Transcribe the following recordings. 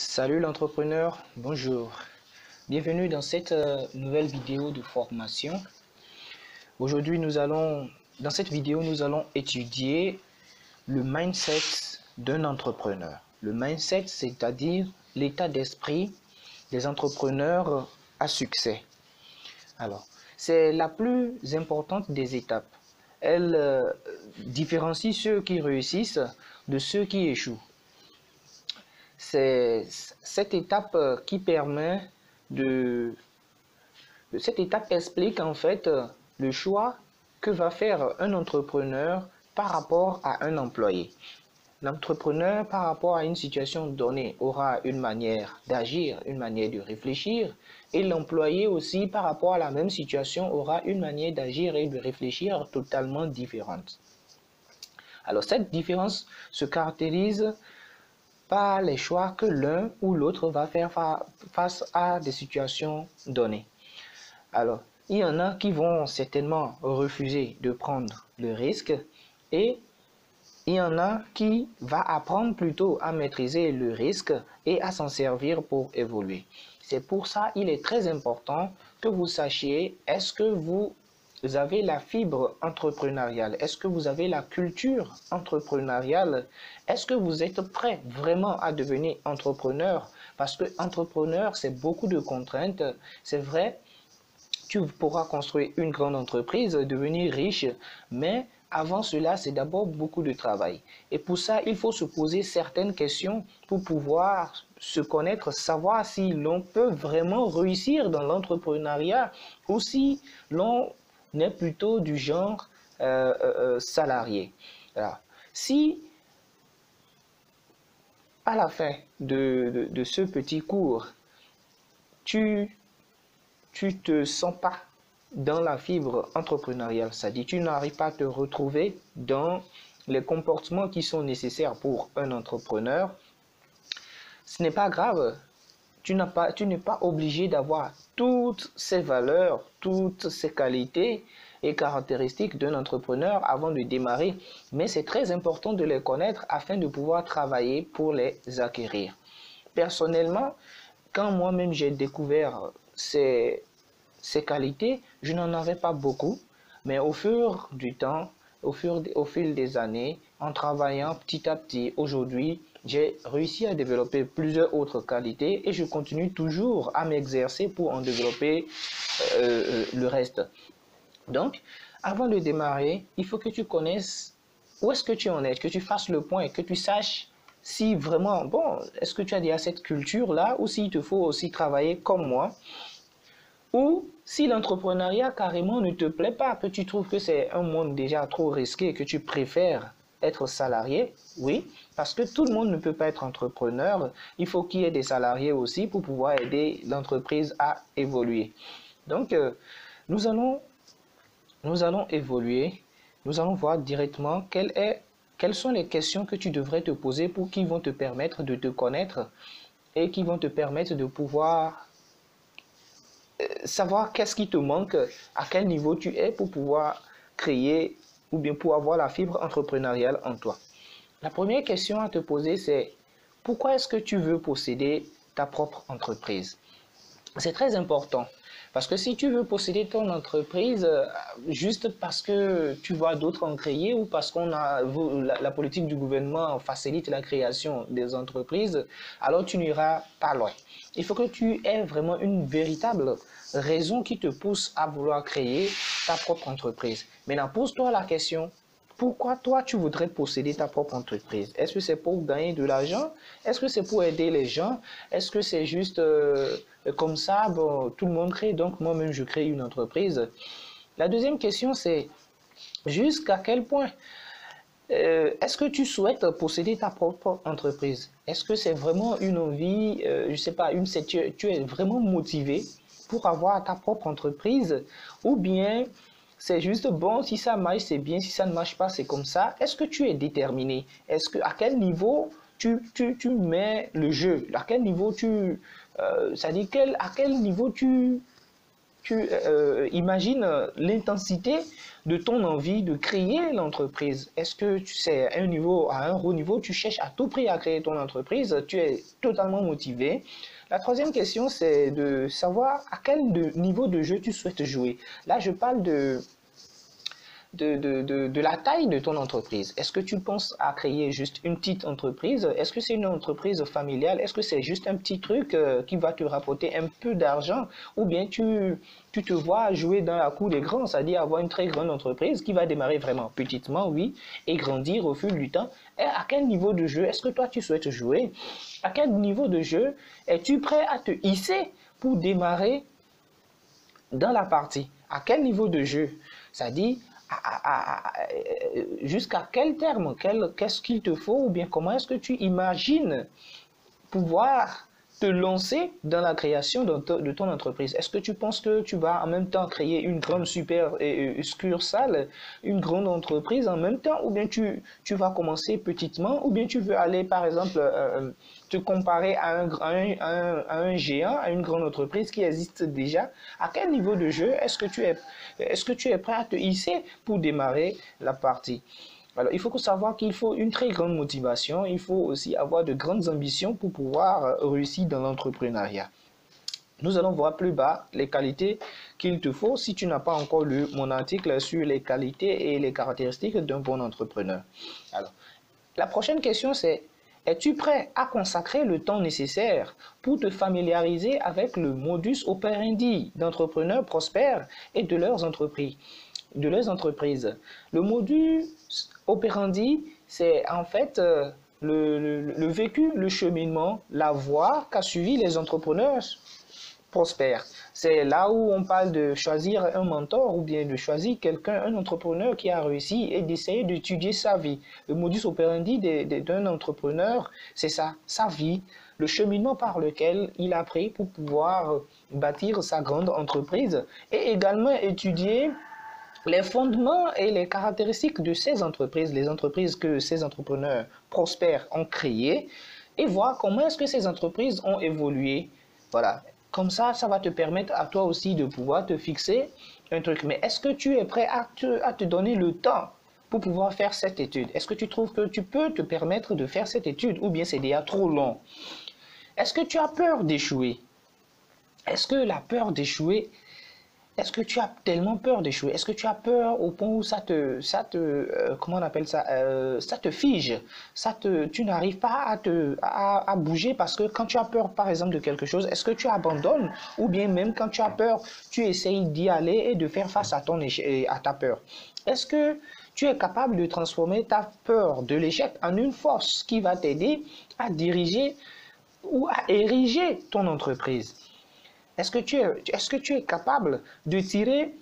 Salut l'entrepreneur, bonjour. Bienvenue dans cette nouvelle vidéo de formation. Aujourd'hui, dans cette vidéo, nous allons étudier le mindset d'un entrepreneur. Le mindset, c'est-à-dire l'état d'esprit des entrepreneurs à succès. Alors, c'est la plus importante des étapes. Elle différencie ceux qui réussissent de ceux qui échouent. C'est cette étape qui permet cette étape explique en fait le choix que va faire un entrepreneur par rapport à un employé. L'entrepreneur, par rapport à une situation donnée, aura une manière d'agir, une manière de réfléchir, et l'employé aussi, par rapport à la même situation, aura une manière d'agir et de réfléchir totalement différente. Alors, cette différence se caractérise par les choix que l'un ou l'autre va faire face à des situations données. Alors, il y en a qui vont certainement refuser de prendre le risque et il y en a qui vont apprendre plutôt à maîtriser le risque et à s'en servir pour évoluer. C'est pour ça qu'il est très important que vous sachiez, est-ce que vous avez la fibre entrepreneuriale? Est-ce que vous avez la culture entrepreneuriale? Est-ce que vous êtes prêt vraiment à devenir entrepreneur? Parce que entrepreneur, c'est beaucoup de contraintes. C'est vrai, tu pourras construire une grande entreprise, devenir riche, mais avant cela, c'est d'abord beaucoup de travail. Et pour ça, il faut se poser certaines questions pour pouvoir se connaître, savoir si l'on peut vraiment réussir dans l'entrepreneuriat ou si l'on est plutôt du genre salarié. Alors, si à la fin de ce petit cours, tu te sens pas dans la fibre entrepreneuriale, c'est-à-dire tu n'arrives pas à te retrouver dans les comportements qui sont nécessaires pour un entrepreneur, ce n'est pas grave. Tu n'es pas obligé d'avoir toutes ces valeurs, toutes ces qualités et caractéristiques d'un entrepreneur avant de démarrer, mais c'est très important de les connaître afin de pouvoir travailler pour les acquérir. Personnellement, quand moi-même j'ai découvert ces qualités, je n'en avais pas beaucoup, mais au fur du temps, au fil des années, en travaillant petit à petit, aujourd'hui, j'ai réussi à développer plusieurs autres qualités et je continue toujours à m'exercer pour en développer le reste. Donc, avant de démarrer, il faut que tu connaisses où est-ce que tu en es, que tu fasses le point, que tu saches si vraiment, bon, est-ce que tu as déjà cette culture-là ou s'il te faut aussi travailler comme moi, ou si l'entrepreneuriat carrément ne te plaît pas, que tu trouves que c'est un monde déjà trop risqué, que tu préfères être salarié, oui, parce que tout le monde ne peut pas être entrepreneur. Il faut qu'il y ait des salariés aussi pour pouvoir aider l'entreprise à évoluer. Donc, nous allons évoluer, nous allons voir directement quelles sont les questions que tu devrais te poser pour qui vont te permettre de te connaître et qui vont te permettre de pouvoir savoir qu'est-ce qui te manque, à quel niveau tu es pour pouvoir créer ou bien pour avoir la fibre entrepreneuriale en toi. La première question à te poser, c'est pourquoi est-ce que tu veux posséder ta propre entreprise? C'est très important. Parce que si tu veux posséder ton entreprise juste parce que tu vois d'autres en créer ou parce qu'on a la politique du gouvernement facilite la création des entreprises, alors tu n'iras pas loin. Il faut que tu aies vraiment une véritable raison qui te pousse à vouloir créer ta propre entreprise. Maintenant, pose-toi la question. Pourquoi toi, tu voudrais posséder ta propre entreprise? Est-ce que c'est pour gagner de l'argent? Est-ce que c'est pour aider les gens? Est-ce que c'est juste comme ça, bon, tout le monde crée, donc moi-même, je crée une entreprise? La deuxième question, c'est jusqu'à quel point est-ce que tu souhaites posséder ta propre entreprise? Est-ce que c'est vraiment une envie, je sais pas, tu es vraiment motivé pour avoir ta propre entreprise ou bien c'est juste bon, si ça marche, c'est bien, si ça ne marche pas, c'est comme ça. Est-ce que tu es déterminé? Est-ce que à quel niveau tu mets le jeu? À quel niveau c'est-à-dire à quel niveau tu imagines l'intensité de ton envie de créer l'entreprise. Est-ce que tu sais, à un haut niveau, tu cherches à tout prix à créer ton entreprise, tu es totalement motivé. La troisième question, c'est de savoir à quel niveau de jeu tu souhaites jouer. Là, je parle de la taille de ton entreprise. Est-ce que tu penses à créer juste une petite entreprise? Est-ce que c'est une entreprise familiale? Est-ce que c'est juste un petit truc qui va te rapporter un peu d'argent? Ou bien tu te vois jouer dans la cour des grands, c'est-à-dire avoir une très grande entreprise qui va démarrer vraiment petitement, oui, et grandir au fil du temps. Et à quel niveau de jeu est-ce que toi tu souhaites jouer? À quel niveau de jeu es-tu prêt à te hisser pour démarrer dans la partie? À quel niveau de jeu? C'est-à-dire, jusqu'à quel terme, qu'est-ce qu'il te faut, ou bien comment est-ce que tu imagines pouvoir te lancer dans la création de ton entreprise? Est-ce que tu penses que tu vas en même temps créer une grande super succursale, une grande entreprise en même temps, ou bien tu vas commencer petitement, ou bien tu veux aller par exemple te comparer à un géant, à une grande entreprise qui existe déjà? À quel niveau de jeu est-ce que tu es prêt à te hisser pour démarrer la partie? Alors, il faut savoir qu'il faut une très grande motivation, il faut aussi avoir de grandes ambitions pour pouvoir réussir dans l'entrepreneuriat. Nous allons voir plus bas les qualités qu'il te faut si tu n'as pas encore lu mon article sur les qualités et les caractéristiques d'un bon entrepreneur. Alors, la prochaine question c'est: es-tu prêt à consacrer le temps nécessaire pour te familiariser avec le modus operandi d'entrepreneurs prospères et de leurs entreprises? Le modus operandi, c'est en fait le vécu, le cheminement, la voie qu'a suivi les entrepreneurs prospères. C'est là où on parle de choisir un mentor ou bien de choisir quelqu'un, un entrepreneur qui a réussi et d'essayer d'étudier sa vie. Le modus operandi d'un entrepreneur, c'est ça, sa vie, le cheminement par lequel il a pris pour pouvoir bâtir sa grande entreprise et également étudier les fondements et les caractéristiques de ces entreprises, les entreprises que ces entrepreneurs prospères ont créées, et voir comment est-ce que ces entreprises ont évolué. Voilà. Comme ça va te permettre à toi aussi de pouvoir te fixer un truc. Mais est-ce que tu es prêt à te donner le temps pour pouvoir faire cette étude? Est-ce que tu trouves que tu peux te permettre de faire cette étude ou bien c'est déjà trop long? Est-ce que tu as peur d'échouer? Est-ce que la peur d'échouer, est-ce que tu as tellement peur d'échouer? Est-ce que tu as peur au point où comment on appelle ça? Ça te fige, tu n'arrives pas à bouger parce que quand tu as peur, par exemple, de quelque chose, est-ce que tu abandonnes? Ou bien même quand tu as peur, tu essayes d'y aller et de faire face à ta peur? Est-ce que tu es capable de transformer ta peur de l'échec en une force qui va t'aider à diriger ou à ériger ton entreprise? Est-ce que tu es capable de tirer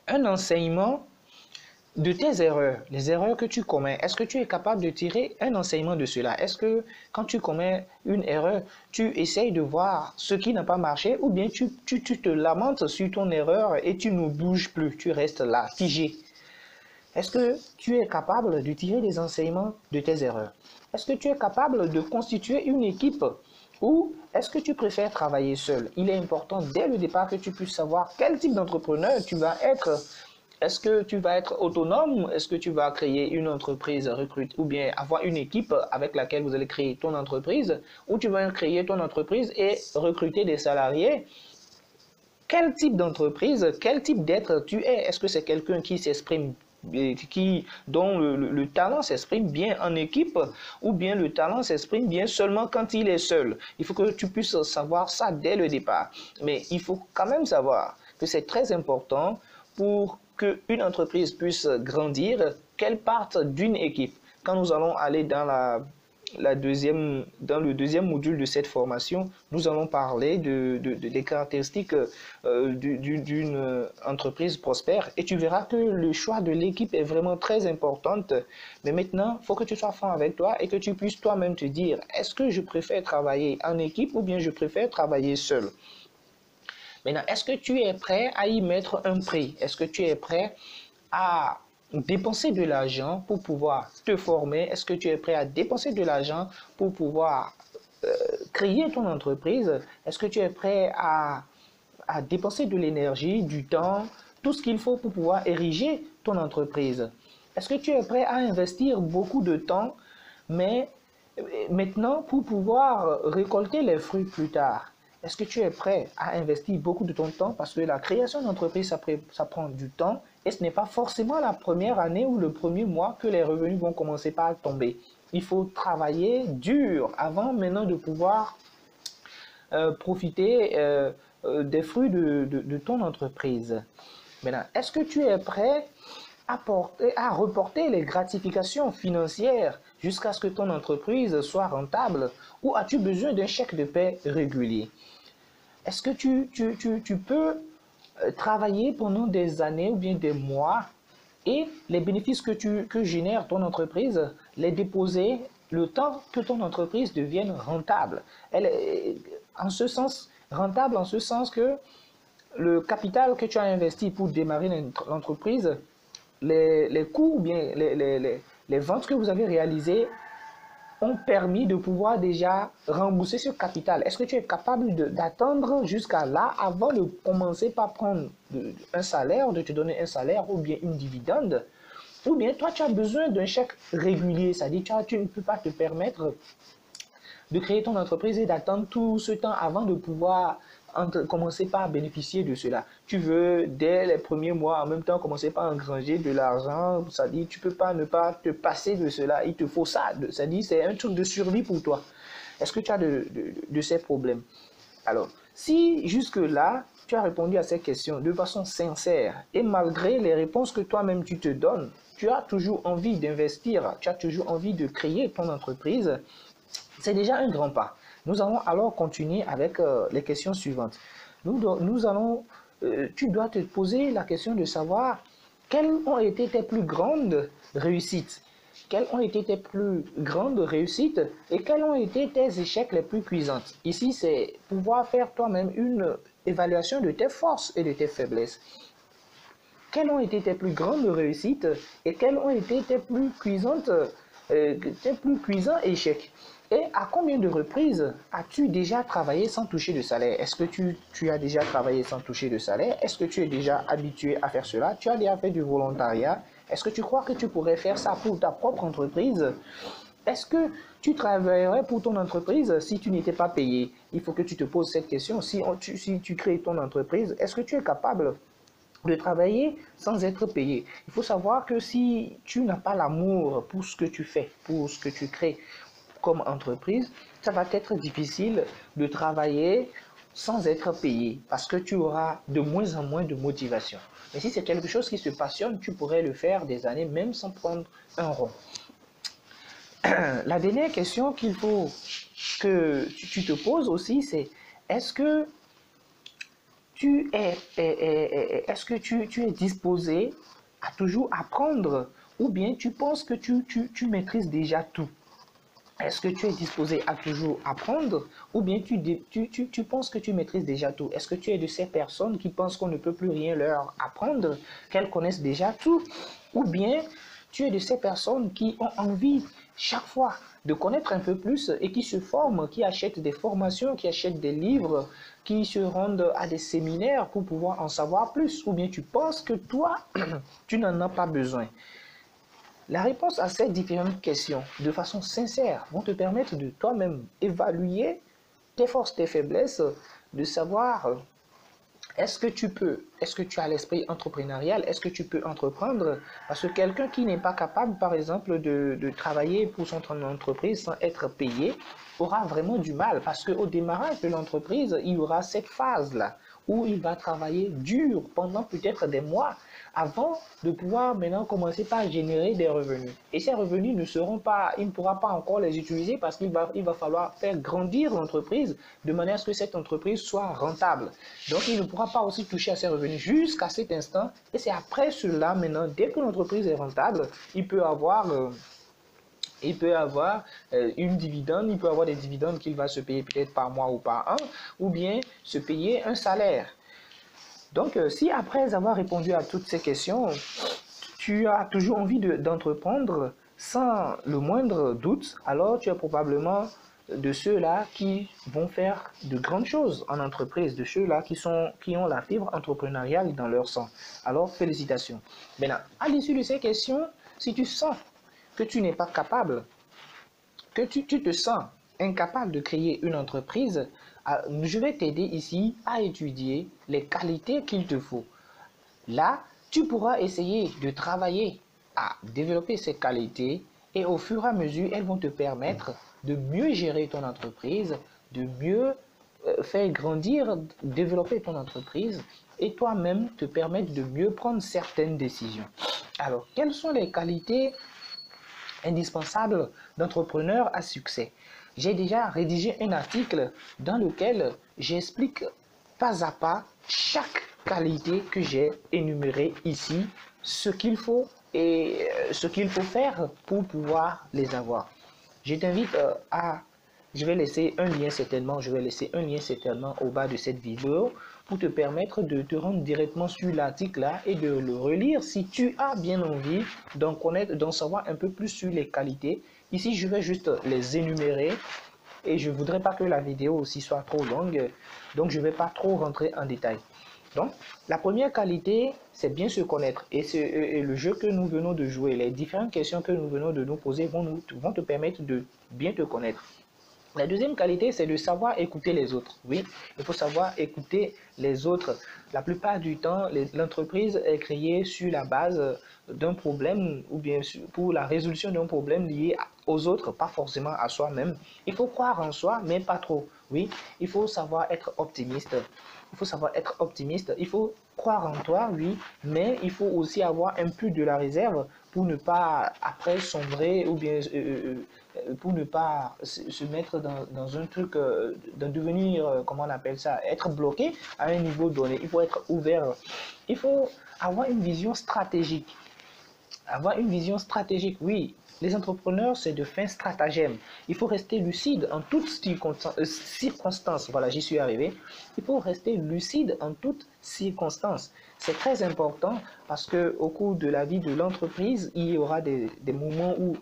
un enseignement de tes erreurs, les erreurs que tu commets? Est-ce que tu es capable de tirer un enseignement de cela? Est-ce que quand tu commets une erreur, tu essayes de voir ce qui n'a pas marché ou bien tu te lamentes sur ton erreur et tu ne bouges plus, tu restes là, figé? Est-ce que tu es capable de tirer des enseignements de tes erreurs? Est-ce que tu es capable de constituer une équipe? Ou est-ce que tu préfères travailler seul? Il est important dès le départ que tu puisses savoir quel type d'entrepreneur tu vas être. Est-ce que tu vas être autonome? Est-ce que tu vas créer une entreprise ou bien avoir une équipe avec laquelle vous allez créer ton entreprise? Ou tu vas créer ton entreprise et recruter des salariés? Quel type d'entreprise, quel type d'être tu es? Est-ce que c'est quelqu'un qui s'exprime, dont le talent s'exprime bien en équipe, ou bien le talent s'exprime bien seulement quand il est seul? Il faut que tu puisses savoir ça dès le départ. Mais il faut quand même savoir que c'est très important pour qu'une entreprise puisse grandir, qu'elle parte d'une équipe. Quand nous allons aller dans le deuxième module de cette formation, nous allons parler des caractéristiques d'une entreprise prospère et tu verras que le choix de l'équipe est vraiment très important. Mais maintenant, il faut que tu sois franc avec toi et que tu puisses toi-même te dire, est-ce que je préfère travailler en équipe ou bien je préfère travailler seul? Maintenant, est-ce que tu es prêt à y mettre un prix? Est-ce que tu es prêt à dépenser de l'argent pour pouvoir te former? Est-ce que tu es prêt à dépenser de l'argent pour pouvoir créer ton entreprise? Est-ce que tu es prêt à dépenser de l'énergie, du temps, tout ce qu'il faut pour pouvoir ériger ton entreprise? Est-ce que tu es prêt à investir beaucoup de temps, mais maintenant pour pouvoir récolter les fruits plus tard? Est-ce que tu es prêt à investir beaucoup de ton temps? Parce que la création d'entreprise, ça prend du temps et ce n'est pas forcément la première année ou le premier mois que les revenus vont commencer par tomber. Il faut travailler dur avant maintenant de pouvoir profiter des fruits de ton entreprise. Maintenant, est-ce que tu es prêt à reporter les gratifications financières jusqu'à ce que ton entreprise soit rentable, ou as-tu besoin d'un chèque de paie régulier? Est-ce que tu peux travailler pendant des années ou bien des mois et les bénéfices que génère ton entreprise, les déposer le temps que ton entreprise devienne rentable? Elle est en ce sens rentable, en ce sens que le capital que tu as investi pour démarrer l'entreprise, les coûts ou bien les ventes que vous avez réalisées ont permis de pouvoir déjà rembourser ce capital. Est-ce que tu es capable d'attendre jusqu'à là avant de commencer par prendre un salaire, de te donner un salaire ou bien une dividende? Ou bien toi, tu as besoin d'un chèque régulier, c'est-à-dire tu ne peux pas te permettre de créer ton entreprise et d'attendre tout ce temps avant de pouvoir commencer par bénéficier de cela. Tu veux, dès les premiers mois, en même temps, commencer par engranger de l'argent. C'est-à-dire, tu ne peux pas ne pas te passer de cela. Il te faut ça. C'est-à-dire, c'est un truc de survie pour toi. Est-ce que tu as de ces problèmes? Alors, si jusque-là, tu as répondu à ces questions de façon sincère et malgré les réponses que toi-même tu te donnes, tu as toujours envie d'investir, tu as toujours envie de créer ton entreprise, c'est déjà un grand pas. Nous allons alors continuer avec les questions suivantes. Tu dois te poser la question de savoir quelles ont été tes plus grandes réussites. Quelles ont été tes plus grandes réussites et quels ont été tes échecs les plus cuisants. Ici, c'est pouvoir faire toi-même une évaluation de tes forces et de tes faiblesses. Quelles ont été tes plus grandes réussites et quels ont été tes plus cuisants échecs? Et à combien de reprises as-tu déjà travaillé sans toucher de salaire? Est-ce que tu as déjà travaillé sans toucher de salaire? Est-ce que tu es déjà habitué à faire cela? Tu as déjà fait du volontariat? Est-ce que tu crois que tu pourrais faire ça pour ta propre entreprise? Est-ce que tu travaillerais pour ton entreprise si tu n'étais pas payé? Il faut que tu te poses cette question. Si tu crées ton entreprise, est-ce que tu es capable de travailler sans être payé? Il faut savoir que si tu n'as pas l'amour pour ce que tu fais, pour ce que tu crées comme entreprise, ça va être difficile de travailler sans être payé parce que tu auras de moins en moins de motivation. Mais si c'est quelque chose qui se passionne, tu pourrais le faire des années même sans prendre un rond. La dernière question qu'il faut que tu te poses aussi, c'est est-ce que tu es disposé à toujours apprendre ou bien tu penses que tu maîtrises déjà tout? Est-ce que tu es disposé à toujours apprendre ou bien tu penses que tu maîtrises déjà tout? Est-ce que tu es de ces personnes qui pensent qu'on ne peut plus rien leur apprendre, qu'elles connaissent déjà tout? Ou bien tu es de ces personnes qui ont envie chaque fois de connaître un peu plus et qui se forment, qui achètent des formations, qui achètent des livres, qui se rendent à des séminaires pour pouvoir en savoir plus? Ou bien tu penses que toi, tu n'en as pas besoin? La réponse à ces différentes questions, de façon sincère, vont te permettre de toi-même évaluer tes forces, tes faiblesses, de savoir est-ce que tu as l'esprit entrepreneurial, est-ce que tu peux entreprendre? Parce que quelqu'un qui n'est pas capable, par exemple, de travailler pour son entreprise sans être payé, aura vraiment du mal. Parce qu'au démarrage de l'entreprise, il y aura cette phase-là où il va travailler dur pendant peut-être des mois avant de pouvoir maintenant commencer par générer des revenus. Et ces revenus il ne pourra pas encore les utiliser parce qu'il va falloir faire grandir l'entreprise de manière à ce que cette entreprise soit rentable. Donc, il ne pourra pas aussi toucher à ces revenus jusqu'à cet instant. Et c'est après cela, maintenant, dès que l'entreprise est rentable, il peut avoir une dividende, il peut avoir des dividendes qu'il va se payer peut-être par mois ou par an, ou bien se payer un salaire. Donc, si après avoir répondu à toutes ces questions, tu as toujours envie d'entreprendre sans le moindre doute, alors tu es probablement de ceux-là qui vont faire de grandes choses en entreprise, de ceux-là qui ont la fibre entrepreneuriale dans leur sang. Alors, félicitations. Maintenant, à l'issue de ces questions, si tu sens que tu n'es pas capable, que tu te sens incapable de créer une entreprise, je vais t'aider ici à étudier les qualités qu'il te faut. Là, tu pourras essayer de travailler à développer ces qualités et au fur et à mesure, elles vont te permettre de mieux gérer ton entreprise, de mieux faire grandir, développer ton entreprise et toi-même te permettre de mieux prendre certaines décisions. Alors, quelles sont les qualités indispensables d'entrepreneurs à succès? J'ai déjà rédigé un article dans lequel j'explique pas à pas chaque qualité que j'ai énumérée ici, ce qu'il faut et ce qu'il faut faire pour pouvoir les avoir. Je t'invite je vais laisser un lien certainement au bas de cette vidéo pour te permettre de te rendre directement sur l'article là et de le relire si tu as bien envie d'en connaître, d'en savoir un peu plus sur les qualités. Ici, je vais juste les énumérer et je ne voudrais pas que la vidéo aussi soit trop longue, donc je ne vais pas trop rentrer en détail. Donc, la première qualité, c'est bien se connaître. Et le jeu que nous venons de jouer, les différentes questions que nous venons de nous poser vont te permettre de bien te connaître. La deuxième qualité, c'est de savoir écouter les autres. Oui, il faut savoir écouter les autres. La plupart du temps, l'entreprise est créée sur la base d'un problème ou bien pour la résolution d'un problème lié aux autres, pas forcément à soi-même. Il faut croire en soi, mais pas trop. Oui, il faut savoir être optimiste. Il faut savoir être optimiste. Il faut croire en toi, oui, mais il faut aussi avoir un peu de la réserve pour ne pas après sombrer ou bien pour ne pas se mettre dans un truc, de devenir, comment on appelle ça, être bloqué à un niveau donné. Il faut être ouvert. Il faut avoir une vision stratégique. Avoir une vision stratégique, oui. Les entrepreneurs, c'est de fins stratagèmes. Il faut rester lucide en toutes circonstances. Voilà, j'y suis arrivé. Il faut rester lucide en toutes circonstances. C'est très important parce qu'au cours de la vie de l'entreprise, il y aura des moments où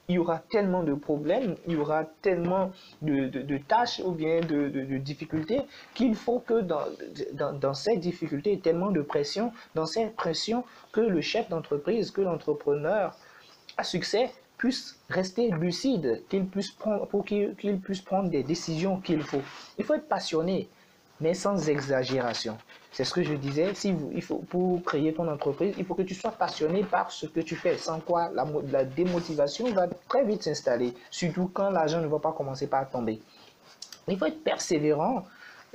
il y aura tellement de problèmes, il y aura tellement de tâches ou bien de difficultés qu'il faut que dans ces difficultés, tellement de pression, dans ces pressions, que le chef d'entreprise, que l'entrepreneur à succès puisse rester lucide, qu'il puisse prendre des décisions qu'il faut. Il faut être passionné, mais sans exagération. C'est ce que je disais, pour créer ton entreprise, il faut que tu sois passionné par ce que tu fais, sans quoi la démotivation va très vite s'installer, surtout quand l'argent ne va pas commencer par tomber. Il faut être persévérant,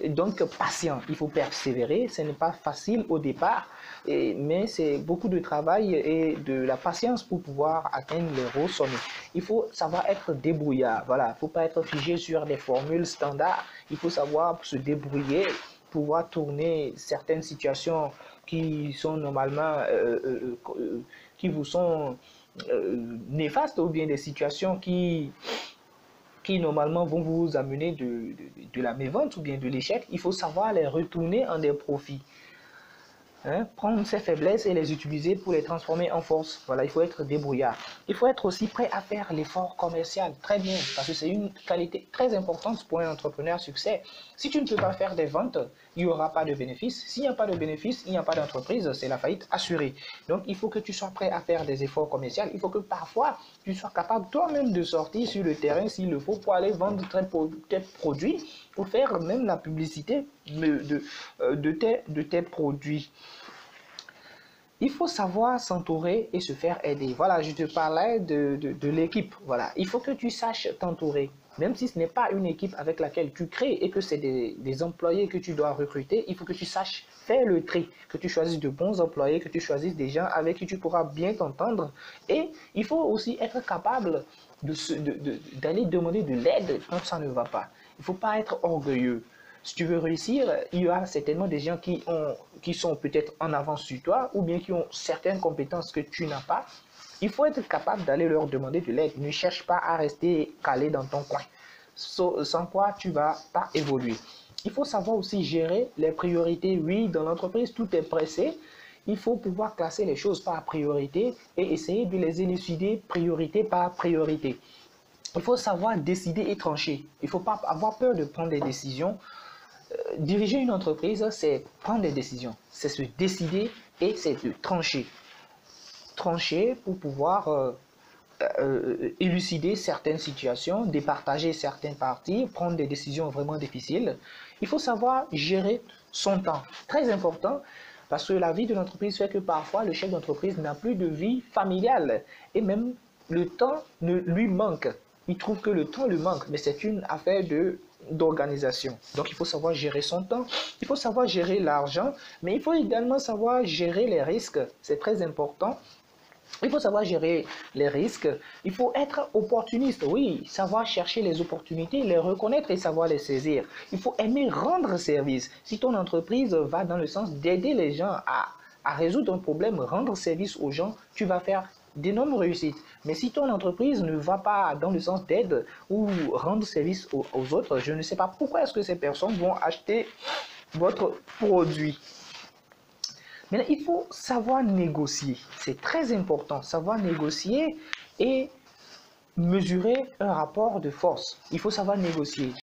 donc patient. Il faut persévérer, ce n'est pas facile au départ, mais c'est beaucoup de travail et de la patience pour pouvoir atteindre les hauts sommets. Il faut savoir être débrouillard, voilà, il ne faut pas être figé sur des formules standards, il faut savoir se débrouiller, pouvoir tourner certaines situations qui sont normalement, qui vous sont néfastes ou bien des situations qui normalement vont vous amener de la mévente ou bien de l'échec. Il faut savoir les retourner en des profits. Prendre ses faiblesses et les utiliser pour les transformer en force. Voilà, il faut être débrouillard. Il faut être aussi prêt à faire l'effort commercial. Très bien, parce que c'est une qualité très importante pour un entrepreneur à succès. Si tu ne peux pas faire des ventes, il n'y aura pas de bénéfice. S'il n'y a pas de bénéfice, il n'y a pas d'entreprise, c'est la faillite assurée. Donc, il faut que tu sois prêt à faire des efforts commerciaux. Il faut que parfois, tu sois capable toi-même de sortir sur le terrain s'il le faut pour aller vendre tes produits, pour faire même la publicité de tes produits. Il faut savoir s'entourer et se faire aider. Voilà, je te parlais de l'équipe. Voilà, il faut que tu saches t'entourer. Même si ce n'est pas une équipe avec laquelle tu crées et que c'est des employés que tu dois recruter, il faut que tu saches faire le tri, que tu choisisses de bons employés, que tu choisisses des gens avec qui tu pourras bien t'entendre. Et il faut aussi être capable d'aller demander de l'aide quand ça ne va pas. Il ne faut pas être orgueilleux. Si tu veux réussir, il y aura certainement des gens qui sont peut-être en avance sur toi ou bien qui ont certaines compétences que tu n'as pas. Il faut être capable d'aller leur demander de l'aide. Ne cherche pas à rester calé dans ton coin, sans quoi tu ne vas pas évoluer. Il faut savoir aussi gérer les priorités. Oui, dans l'entreprise, tout est pressé. Il faut pouvoir classer les choses par priorité et essayer de les élucider priorité par priorité. il faut savoir décider et trancher. Il ne faut pas avoir peur de prendre des décisions. Diriger une entreprise, c'est prendre des décisions. C'est se décider et c'est de trancher. Trancher pour pouvoir élucider certaines situations, départager certaines parties, prendre des décisions vraiment difficiles. Il faut savoir gérer son temps. Très important, parce que la vie de l'entreprise fait que parfois le chef d'entreprise n'a plus de vie familiale et même le temps ne lui manque. Il trouve que le temps lui manque, mais c'est une affaire d'organisation. Donc il faut savoir gérer son temps, il faut savoir gérer l'argent, mais il faut également savoir gérer les risques. C'est très important. Il faut savoir gérer les risques. Il faut être opportuniste, oui, savoir chercher les opportunités, les reconnaître et savoir les saisir. Il faut aimer rendre service. Si ton entreprise va dans le sens d'aider les gens à résoudre un problème, rendre service aux gens, tu vas faire d'énormes réussites. Mais si ton entreprise ne va pas dans le sens d'aide ou rendre service aux autres, je ne sais pas pourquoi est-ce que ces personnes vont acheter votre produit. Mais il faut savoir négocier. C'est très important, savoir négocier et mesurer un rapport de force. Il faut savoir négocier.